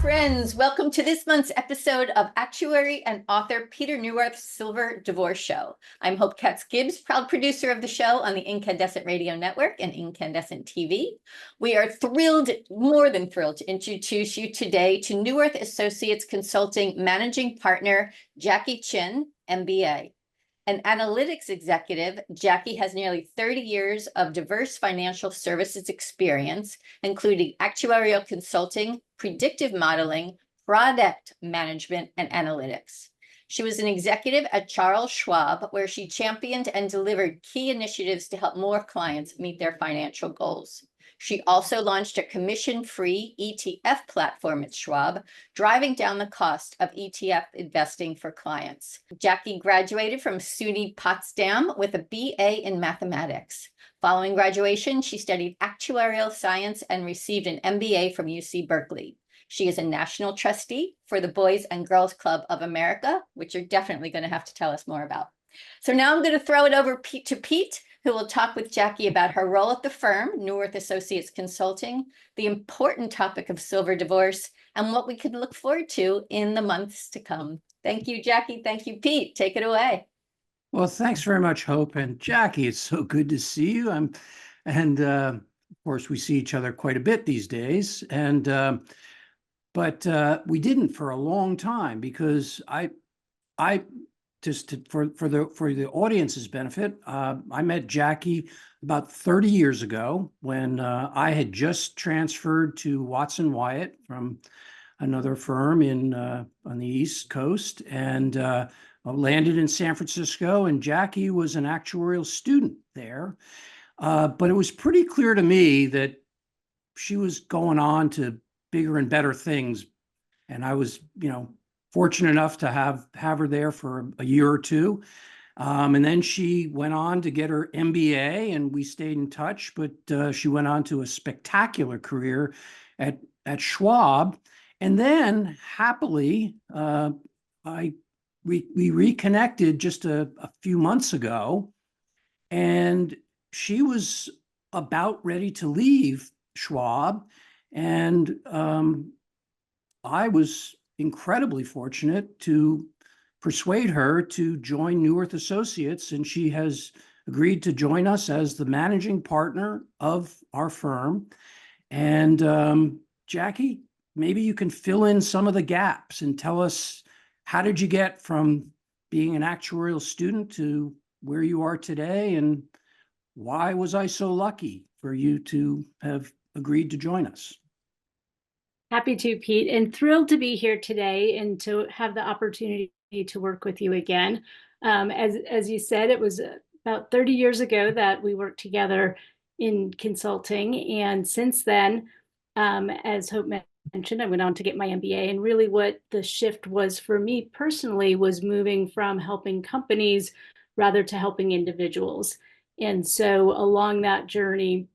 friends. Welcome to this month's episode of Actuary and author Peter Neuwirth's Silver Divorce Show. I'm Hope Katz-Gibbs, proud producer of the show on the Incandescent Radio Network and Incandescent TV. We are thrilled, more than thrilled, to introduce you today to Neuwirth Associates Consulting Managing Partner Jackie Chin, MBA. An analytics executive, Jackie has nearly 30 years of diverse financial services experience, including actuarial consulting, predictive modeling, product management, and analytics. She was an executive at Charles Schwab, where she championed and delivered key initiatives to help more clients meet their financial goals. She also launched a commission-free ETF platform at Schwab, driving down the cost of ETF investing for clients. Jackie graduated from SUNY Potsdam with a BA in mathematics. Following graduation, she studied actuarial science and received an MBA from UC Berkeley. She is a National Trustee for the Boys and Girls Club of America, which you're definitely going to have to tell us more about. So now I'm going to throw it over to Pete, who will talk with Jackie about her role at the firm, Neuwirth Associates Consulting, the important topic of silver divorce, and what we could look forward to in the months to come. Thank you, Jackie. Thank you, Pete. Take it away. Well, thanks very much, Hope. And Jackie, it's so good to see you. Of course, we see each other quite a bit these days. But we didn't for a long time because for the audience's benefit, I met Jackie about 30 years ago when I had just transferred to Watson Wyatt from another firm on the East Coast, and landed in San Francisco. And Jackie was an actuarial student there, but it was pretty clear to me that she was going on to bigger and better things, and I was, fortunate enough to have her there for a year or two. And then she went on to get her MBA, and we stayed in touch, but she went on to a spectacular career at Schwab. And then happily, we reconnected just a few months ago, and she was about ready to leave Schwab. And I was incredibly fortunate to persuade her to join Neuwirth Associates, and she has agreed to join us as the managing partner of our firm. And Jackie, maybe you can fill in some of the gaps and tell us, how did you get from being an actuarial student to where you are today, and why was I so lucky for you to have agreed to join us? Happy to, Pete, and thrilled to be here today and to have the opportunity to work with you again. As you said, it was about 30 years ago that we worked together in consulting. And since then, as Hope mentioned, I went on to get my MBA. And really what the shift was for me personally was moving from helping companies rather to helping individuals. And so along that journey,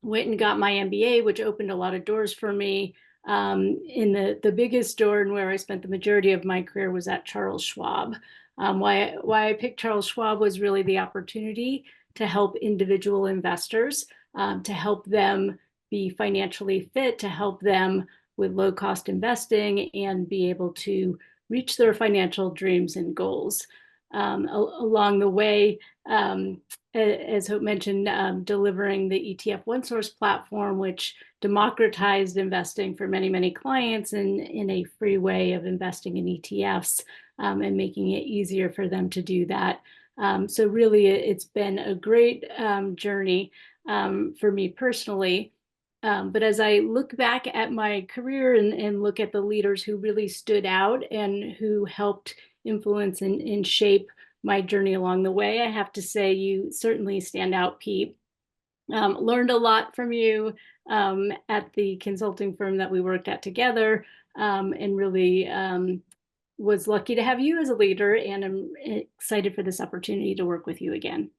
went and got my MBA, which opened a lot of doors for me. In the biggest door and where I spent the majority of my career was at Charles Schwab. Why I picked Charles Schwab was really the opportunity to help individual investors, to help them be financially fit, to help them with low-cost investing and be able to reach their financial dreams and goals. Along the way, as Hope mentioned, delivering the ETF OneSource platform, which democratized investing for many, many clients in a free way of investing in ETFs, and making it easier for them to do that. So really, it's been a great journey for me personally. But as I look back at my career and look at the leaders who really stood out and who helped influence and shape my journey along the way, I have to say you certainly stand out, Pete. Learned a lot from you at the consulting firm that we worked at together, and really was lucky to have you as a leader, and I'm excited for this opportunity to work with you again.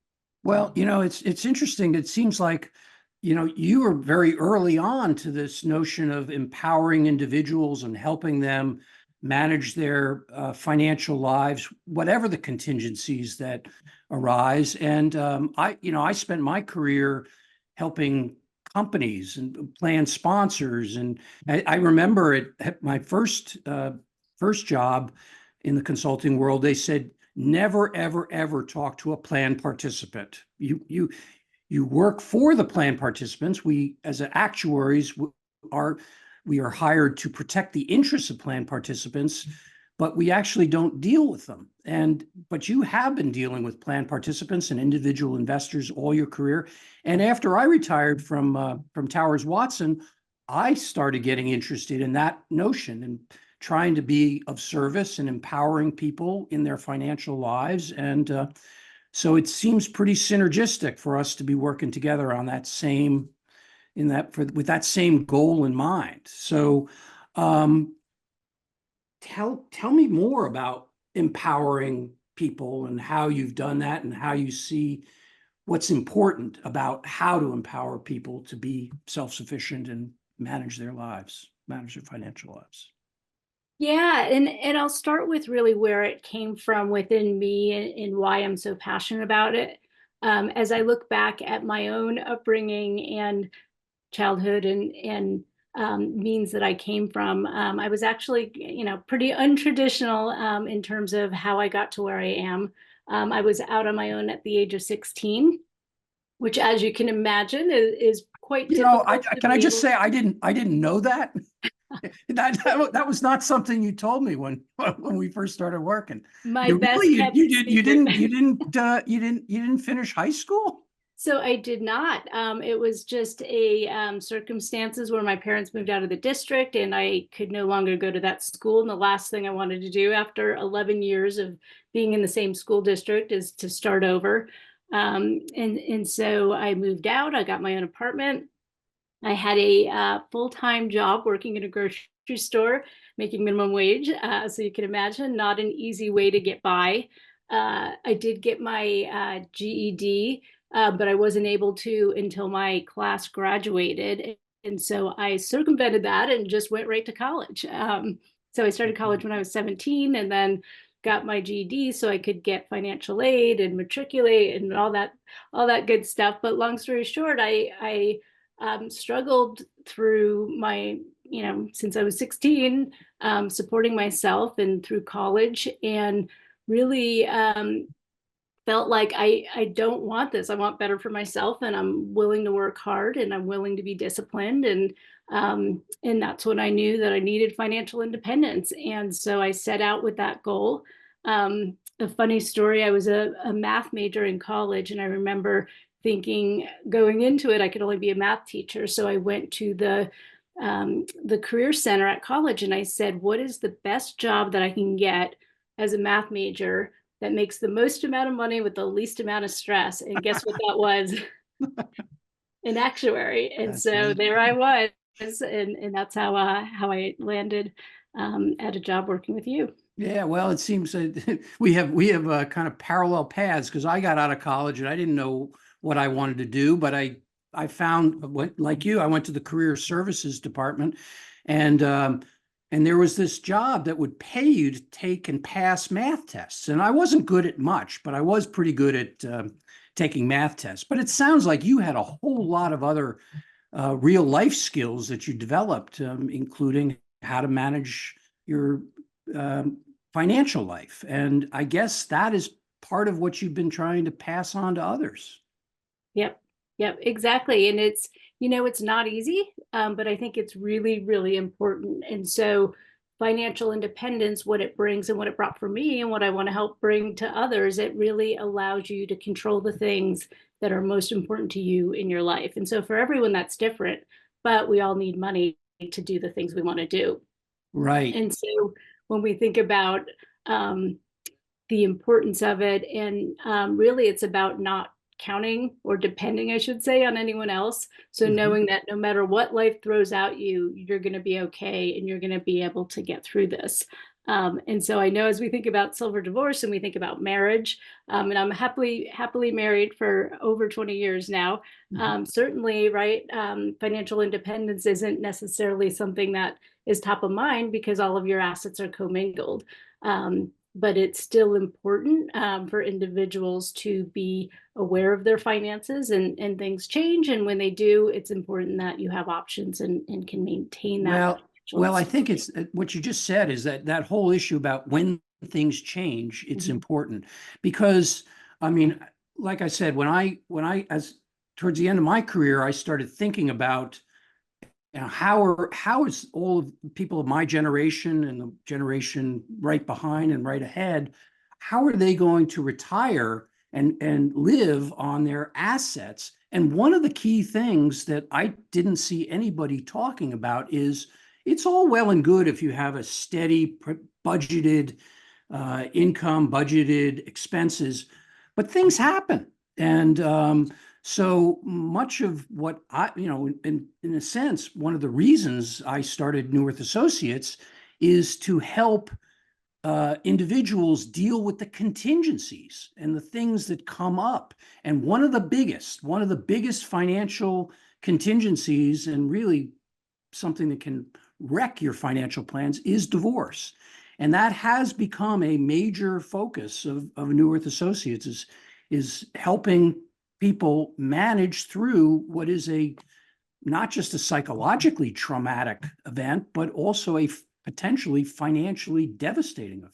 Well, it's interesting. It seems like, you were very early on to this notion of empowering individuals and helping them manage their financial lives, whatever the contingencies that arise. And I spent my career helping companies and plan sponsors. And I remember at my first job in the consulting world, they said, never, ever, ever talk to a plan participant. You work for the plan participants. We, as actuaries, we are hired to protect the interests of plan participants, but we actually don't deal with them. But you have been dealing with plan participants and individual investors all your career. And after I retired from Towers Watson, I started getting interested in that notion and trying to be of service and empowering people in their financial lives. And so it seems pretty synergistic for us to be working together on that same, with that same goal in mind. So tell me more about empowering people and how you've done that and how you see what's important about how to empower people to be self-sufficient and manage their lives, manage their financial lives. Yeah, and I'll start with really where it came from within me and why I'm so passionate about it. As I look back at my own upbringing and childhood and means that I came from, I was actually, pretty untraditional in terms of how I got to where I am. I was out on my own at the age of 16, which, as you can imagine, is quite difficult. Can I just say I didn't know that. That was not something you told me when we first started working. My best kept secret. You didn't finish high school? So I did not. It was just a circumstances where my parents moved out of the district and I could no longer go to that school. And the last thing I wanted to do after 11 years of being in the same school district is to start over. And so I moved out. I got my own apartment. I had a full-time job working in a grocery store, making minimum wage. So you can imagine, not an easy way to get by. I did get my GED, but I wasn't able to until my class graduated. And so I circumvented that and just went right to college. So I started college when I was 17 and then got my GED so I could get financial aid and matriculate and all that good stuff. But long story short, I struggled through my, since I was 16, supporting myself and through college, and really felt like I don't want this. I want better for myself, and I'm willing to work hard, and I'm willing to be disciplined. And that's when I knew that I needed financial independence. And so I set out with that goal. A funny story, I was a math major in college, and I remember thinking going into it, I could only be a math teacher. So I went to the career center at college and I said, what is the best job that I can get as a math major that makes the most amount of money with the least amount of stress? And guess what that was? An actuary. And that's so amazing. There I was. And that's how I landed at a job working with you. Yeah, well, it seems that we have kind of parallel paths, because I got out of college and I didn't know what I wanted to do, but I found, like you, I went to the career services department, and there was this job that would pay you to take and pass math tests. And I wasn't good at much, but I was pretty good at taking math tests. But it sounds like you had a whole lot of other real life skills that you developed, including how to manage your financial life. And I guess that is part of what you've been trying to pass on to others. Yep, exactly. And it's, it's not easy, but I think it's really, really important. And so financial independence, what it brings and what it brought for me and what I want to help bring to others, it really allows you to control the things that are most important to you in your life. And so for everyone, that's different, but we all need money to do the things we want to do. Right. And so when we think about the importance of it, and really it's about not counting or depending, I should say, on anyone else. So knowing that no matter what life throws at you, you're going to be okay and you're going to be able to get through this. And so I know as we think about Silver Divorce and we think about marriage, and I'm happily married for over 20 years now, certainly, right, financial independence isn't necessarily something that is top of mind because all of your assets are commingled. but it's still important for individuals to be aware of their finances, and things change. And when they do, it's important that you have options and can maintain that. Well, I think it's what you just said is that whole issue about when things change, it's important because, I mean, like I said, when I as towards the end of my career, I started thinking about, you know, how is all of the people of my generation and the generation right behind and right ahead, how are they going to retire and live on their assets? And one of the key things that I didn't see anybody talking about is it's all well and good if you have a steady budgeted income, budgeted expenses, but things happen. And so much of what I, you know, in a sense, one of the reasons I started Neuwirth Associates is to help individuals deal with the contingencies and the things that come up. And one of the biggest financial contingencies, and really something that can wreck your financial plans, is divorce. And that has become a major focus of Neuwirth Associates, is helping people manage through what is not just a psychologically traumatic event, but also a potentially financially devastating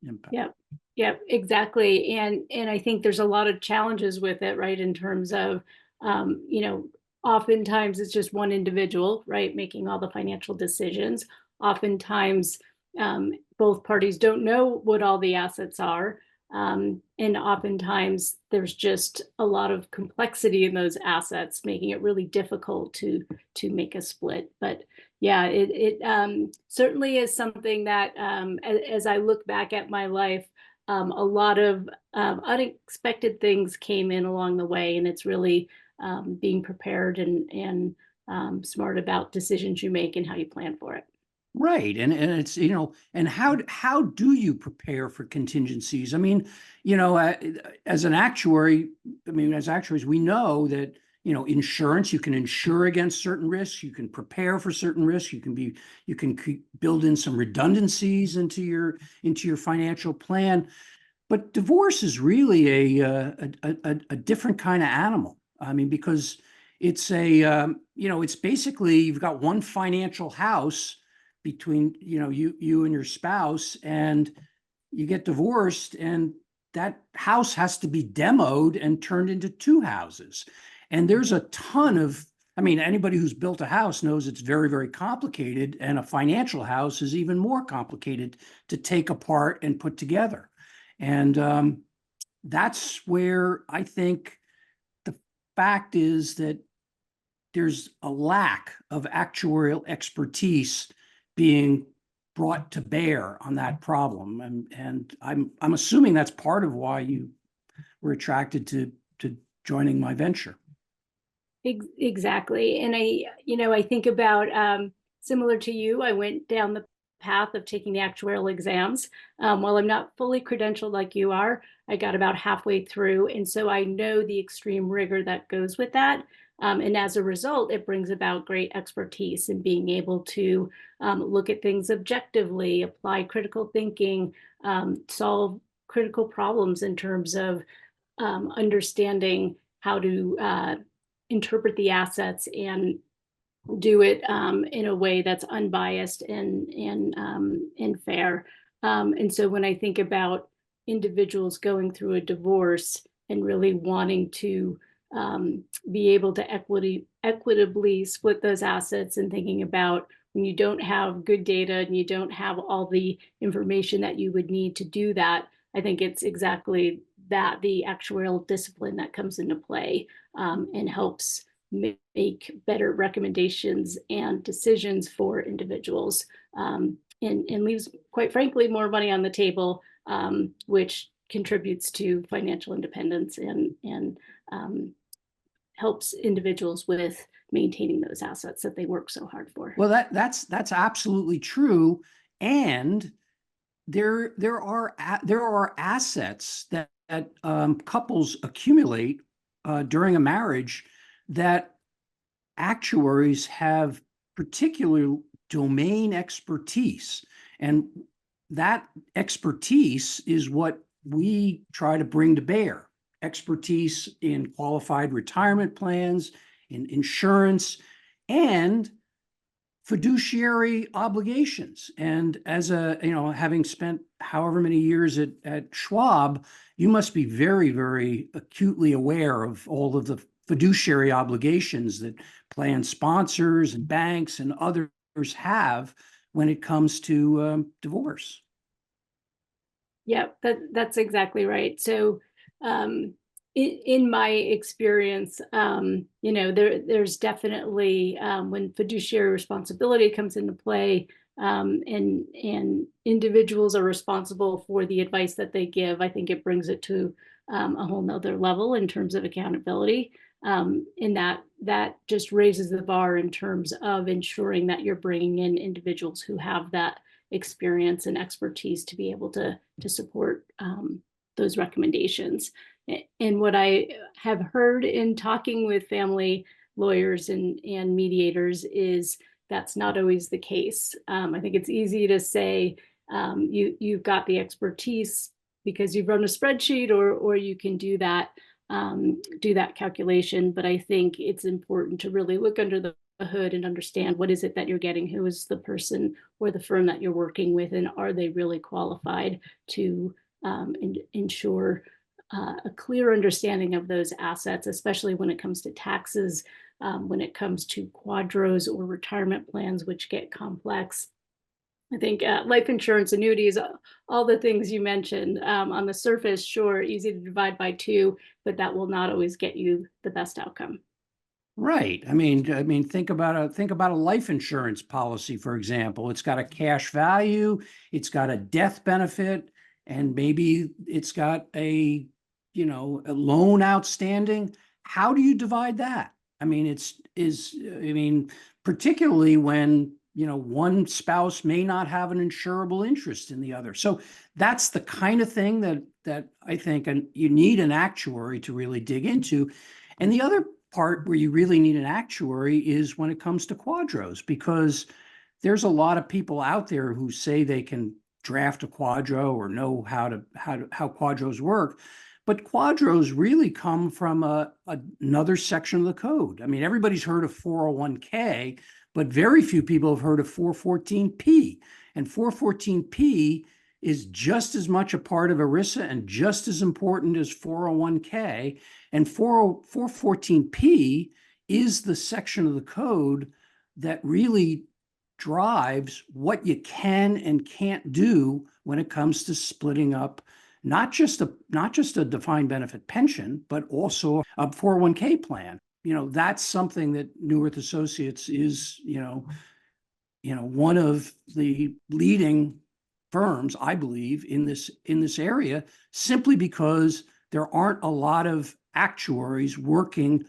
impact. Yeah, exactly. And I think there's a lot of challenges with it, right? In terms of, oftentimes it's just one individual, right, making all the financial decisions. Oftentimes, both parties don't know what all the assets are. And oftentimes there's just a lot of complexity in those assets, making it really difficult to make a split. But yeah, it certainly is something that, as I look back at my life, a lot of unexpected things came in along the way, and it's really being prepared and smart about decisions you make and how you plan for it. Right. And it's, you know, and how do you prepare for contingencies? I mean, you know, as an actuary, I mean, as actuaries, we know that, you know, insurance, you can insure against certain risks, you can prepare for certain risks, you can build in some redundancies into your financial plan. But divorce is really a different kind of animal. I mean, because it's it's basically you've got one financial house between, you know, you and your spouse, and you get divorced, and that house has to be demoed and turned into two houses. And there's a ton of, I mean, anybody who's built a house knows it's very, very complicated, and a financial house is even more complicated to take apart and put together. And that's where I think the fact is that there's a lack of actuarial expertise being brought to bear on that problem. And I'm assuming that's part of why you were attracted to joining my venture. Exactly. And I think about, similar to you, I went down the path of taking the actuarial exams. While I'm not fully credentialed like you are, I got about halfway through. And so I know the extreme rigor that goes with that. And as a result, it brings about great expertise in being able to look at things objectively, apply critical thinking, solve critical problems in terms of understanding how to interpret the assets and do it in a way that's unbiased and fair. And so when I think about individuals going through a divorce and really wanting to be able to equitably split those assets, and thinking about when you don't have good data and you don't have all the information that you would need to do that, I think it's exactly that, the actuarial discipline that comes into play and helps make better recommendations and decisions for individuals, and leaves, quite frankly, more money on the table, which contributes to financial independence and helps individuals with maintaining those assets that they work so hard for. Well, that's absolutely true. And there are assets that couples accumulate during a marriage that actuaries have particular domain expertise. And that expertise is what we try to bring to bear. Expertise in qualified retirement plans, in insurance, and fiduciary obligations. And as having spent however many years at Schwab, you must be very, very acutely aware of all of the fiduciary obligations that plan sponsors and banks and others have when it comes to divorce. Yeah, that's exactly right. So in my experience, there's definitely when fiduciary responsibility comes into play, and individuals are responsible for the advice that they give, I think it brings it to a whole nother level in terms of accountability. And that just raises the bar in terms of ensuring that you're bringing in individuals who have that experience and expertise to be able to support those recommendations. And what I have heard in talking with family lawyers and mediators is that's not always the case. I think it's easy to say you've got the expertise because you've run a spreadsheet, or you can do that calculation. But I think it's important to really look under the hood and understand what is it that you're getting, who is the person or the firm that you're working with, and are they really qualified to ensure a clear understanding of those assets, especially when it comes to taxes, when it comes to quadros or retirement plans, which get complex. I think life insurance, annuities, all the things you mentioned, on the surface, sure, easy to divide by two, but that will not always get you the best outcome. Right. I mean, think about a life insurance policy, for example. It's got a cash value, it's got a death benefit, and maybe it's got a loan outstanding. How do you divide that? I mean, particularly when one spouse may not have an insurable interest in the other. So that's the kind of thing that I think you need an actuary to really dig into. And the other part where you really need an actuary is when it comes to quadros, because there's a lot of people out there who say they can draft a quadro or know how quadros work, but quadros really come from another section of the code. I mean, everybody's heard of 401k, but very few people have heard of 414p, and 414p is just as much a part of ERISA and just as important as 401k. And 414p is the section of the code that really drives what you can and can't do when it comes to splitting up not just a defined benefit pension, but also a 401k plan. That's something that Neuwirth Associates is, one of the leading firms, I believe, in this area, simply because there aren't a lot of actuaries working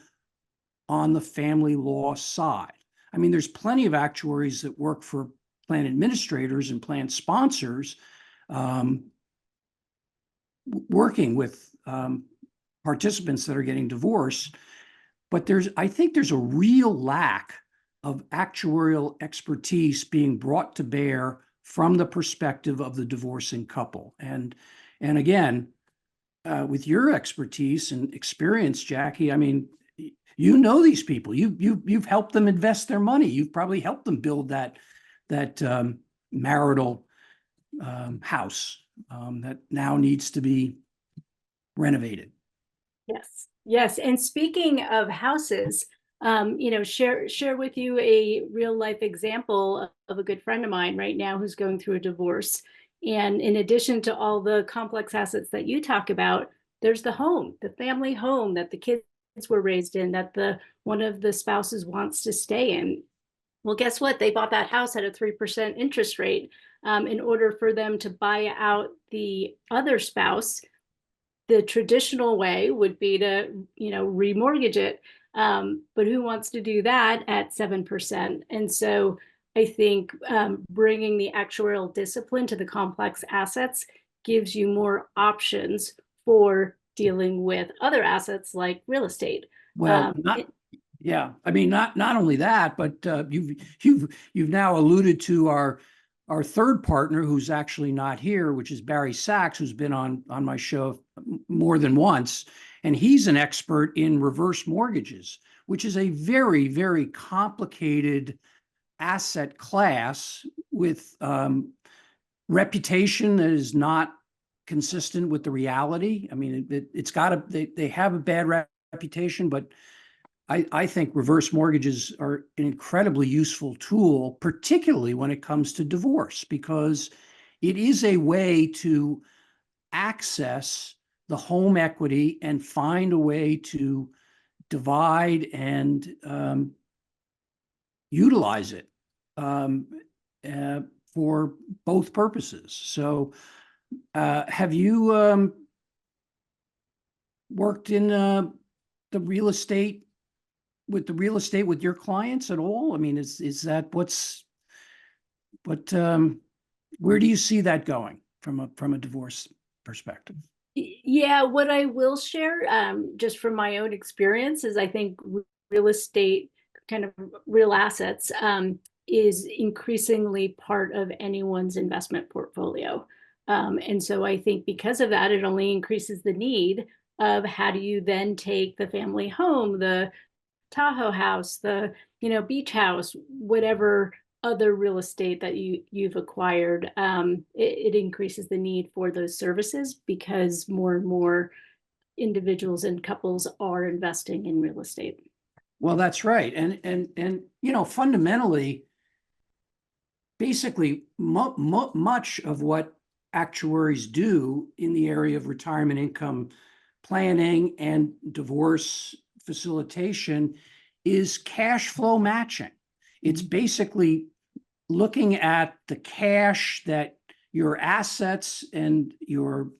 on the family law side. I mean, there's plenty of actuaries that work for plan administrators and plan sponsors, working with participants that are getting divorced. But I think there's a real lack of actuarial expertise being brought to bear from the perspective of the divorcing couple. And again, with your expertise and experience, Jackie, I mean, these people. You've helped them invest their money. You've probably helped them build that marital house that now needs to be renovated. Yes. And speaking of houses, share with you a real life example of a good friend of mine right now who's going through a divorce. And in addition to all the complex assets that you talk about, there's the home, the family home that the kids were raised in, that one of the spouses wants to stay in. Well, guess what? They bought that house at a 3% interest rate. In order for them to buy out the other spouse, the traditional way would be to, remortgage it. But who wants to do that at 7%? And so I think bringing the actuarial discipline to the complex assets gives you more options for dealing with other assets like real estate. Well, yeah. I mean, not only that, but you've now alluded to our our third partner, who's actually not here, which is Barry Sachs, who's been on my show more than once, and he's an expert in reverse mortgages, which is a very, very complicated asset class with reputation that is not consistent with the reality. I mean, it's got they have a bad reputation, but I think reverse mortgages are an incredibly useful tool, particularly when it comes to divorce, because it is a way to access the home equity and find a way to divide and utilize it for both purposes. So have you worked in the real estate with your clients at all? I mean, is that where do you see that going from a divorce perspective? Yeah, what I will share, just from my own experience, is I think real estate, kind of real assets, is increasingly part of anyone's investment portfolio. And so I think because of that, it only increases the need of how do you then take the family home, the Tahoe house, the beach house, whatever other real estate that you've acquired. It increases the need for those services because more and more individuals and couples are investing in real estate. Well, that's right. And fundamentally, basically much of what actuaries do in the area of retirement income planning and divorce facilitation is cash flow matching. It's basically looking at the cash that your assets and your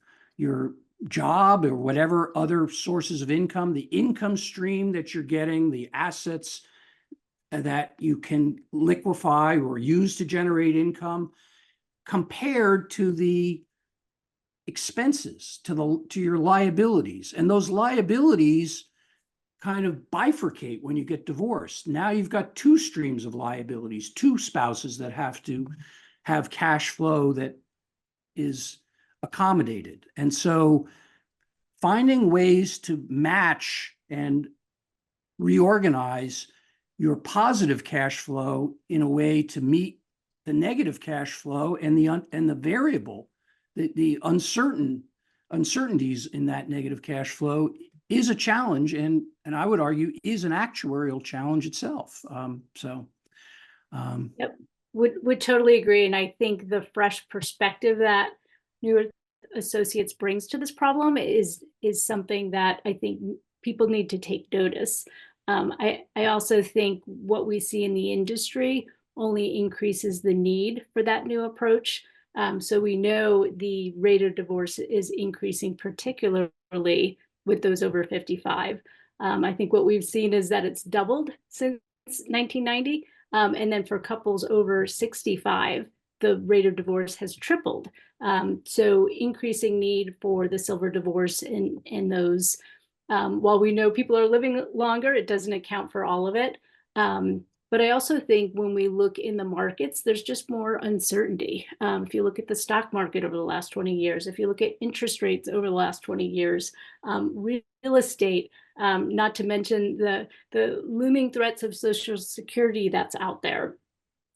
job or whatever other sources of income, the income stream that you're getting, the assets that you can liquefy or use to generate income, compared to the expenses, to your liabilities. And those liabilities kind of bifurcate when you get divorced. Now you've got two streams of liabilities, two spouses that have to have cash flow that is accommodated. And so finding ways to match and reorganize your positive cash flow in a way to meet the negative cash flow and the variable, the uncertainties in that negative cash flow is a challenge, and I would argue is an actuarial challenge itself. Yep, would totally agree. And I think the fresh perspective that Neuwirth Associates brings to this problem is something that I think people need to take notice. I also think what we see in the industry only increases the need for that new approach. So we know the rate of divorce is increasing, particularly with those over 55. I think what we've seen is that it's doubled since 1990. And then for couples over 65, the rate of divorce has tripled. So increasing need for the silver divorce in those. While we know people are living longer, it doesn't account for all of it. But I also think when we look in the markets, there's just more uncertainty. If you look at the stock market over the last 20 years, if you look at interest rates over the last 20 years, real estate, not to mention the looming threats of Social Security that's out there.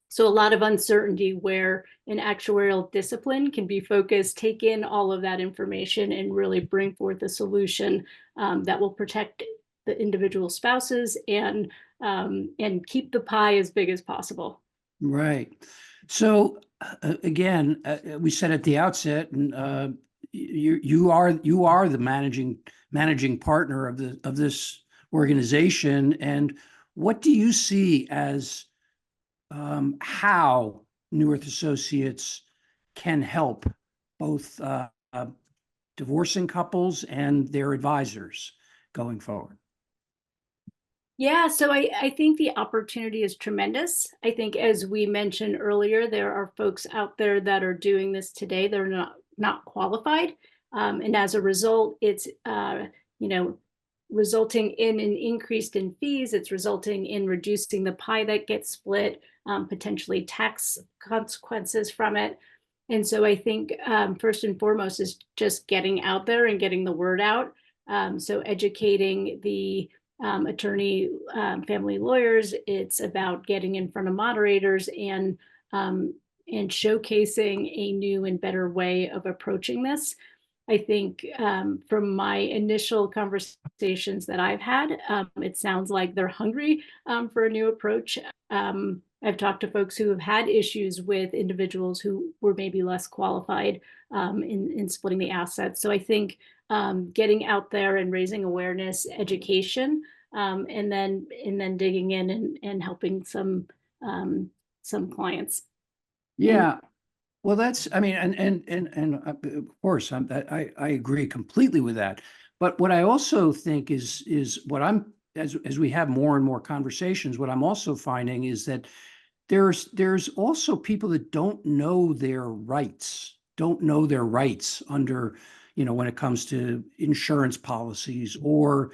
So a lot of uncertainty where an actuarial discipline can be focused, take in all of that information and really bring forth a solution that will protect the individual spouses and keep the pie as big as possible. Right. So again, we said at the outset, and you are the managing partner of this organization. And what do you see as how Neuwirth Associates can help both divorcing couples and their advisors going forward? Yeah, so I think the opportunity is tremendous. I think, as we mentioned earlier, there are folks out there that are doing this today. They're not qualified. And as a result, it's, resulting in an increase in fees. It's resulting in reducing the pie that gets split, potentially tax consequences from it. And so I think first and foremost is just getting out there and getting the word out. So educating the attorney, family lawyers. It's about getting in front of moderators and showcasing a new and better way of approaching this. I think from my initial conversations that I've had, it sounds like they're hungry for a new approach. I've talked to folks who have had issues with individuals who were maybe less qualified in splitting the assets. So I think getting out there and raising awareness, education, and then digging in and helping some clients. Yeah. Well, that's, I mean, and of course, I agree completely with that. But what I also think is what I'm, as we have more and more conversations, what I'm also finding is that there's also people that don't know their rights under, when it comes to insurance policies or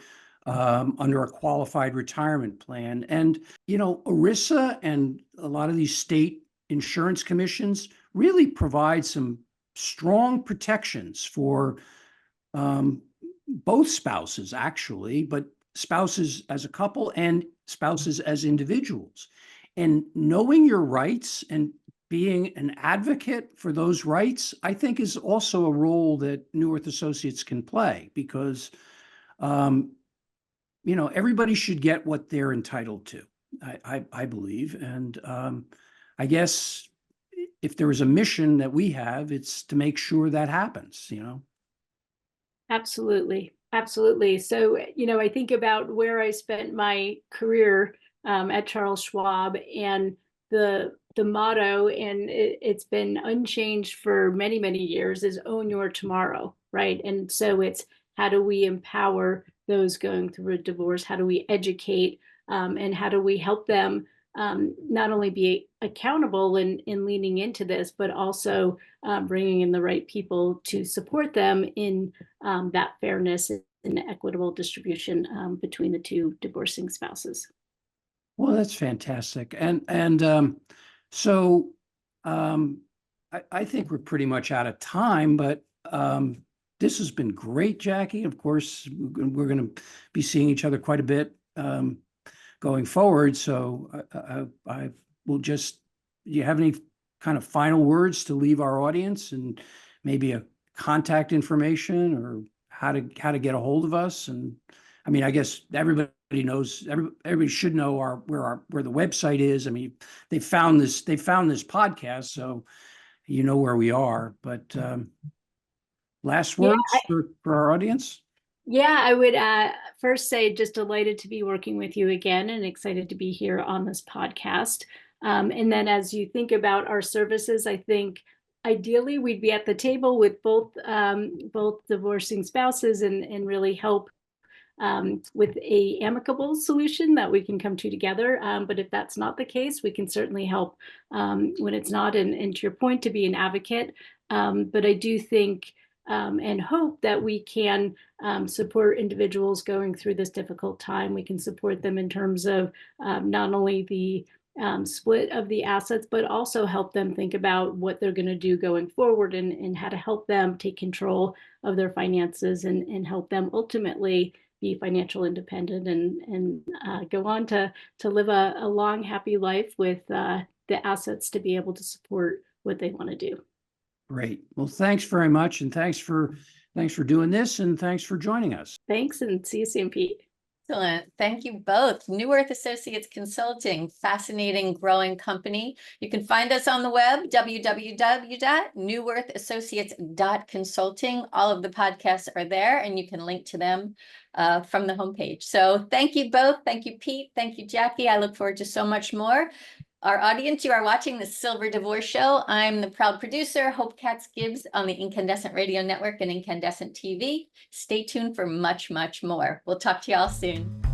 under a qualified retirement plan. And, ERISA and a lot of these state insurance commissions really provide some strong protections for both spouses, actually, but spouses as a couple and spouses as individuals. And knowing your rights and being an advocate for those rights, I think, is also a role that Neuwirth Associates can play, because everybody should get what they're entitled to, I believe. And I guess if there is a mission that we have, it's to make sure that happens, Absolutely. Absolutely. So, I think about where I spent my career at Charles Schwab, and the motto, and it's been unchanged for many, many years, is own your tomorrow, right? And so it's, how do we empower those going through a divorce? How do we educate, and how do we help them not only be accountable in leaning into this, but also bringing in the right people to support them in that fairness and equitable distribution between the two divorcing spouses. Well, that's fantastic. And so I think we're pretty much out of time, but this has been great, Jackie. Of course, we're going to be seeing each other quite a bit going forward. So I will just, do you have any kind of final words to leave our audience, and maybe a contact information or how to get a hold of us? And I mean, I guess everybody knows, everybody should know where the website is. I mean, they found this podcast, so where we are. But last words for our audience? Yeah, I would first say just delighted to be working with you again and excited to be here on this podcast. And then as you think about our services, I think ideally we'd be at the table with both divorcing spouses and really help with a amicable solution that we can come to together. But if that's not the case, we can certainly help when it's not, and to your point, to be an advocate. But I do think and hope that we can support individuals going through this difficult time. We can support them in terms of not only the split of the assets, but also help them think about what they're going to do going forward, and how to help them take control of their finances, and help them ultimately be financial independent and go on to live a long, happy life with the assets to be able to support what they want to do. Great. Well, thanks very much. And thanks for doing this, and thanks for joining us. Thanks, and see you soon, Pete. Excellent. Thank you both. Neuwirth Associates Consulting, fascinating, growing company. You can find us on the web, www.neuwirthassociates.consulting. All of the podcasts are there, and you can link to them from the homepage. So thank you both. Thank you, Pete. Thank you, Jackie. I look forward to so much more. Our audience, you are watching the Silver Divorce Show. I'm the proud producer, Hope Katz-Gibbs, on the Incandescent Radio Network and Incandescent TV. Stay tuned for much, much more. We'll talk to you all soon.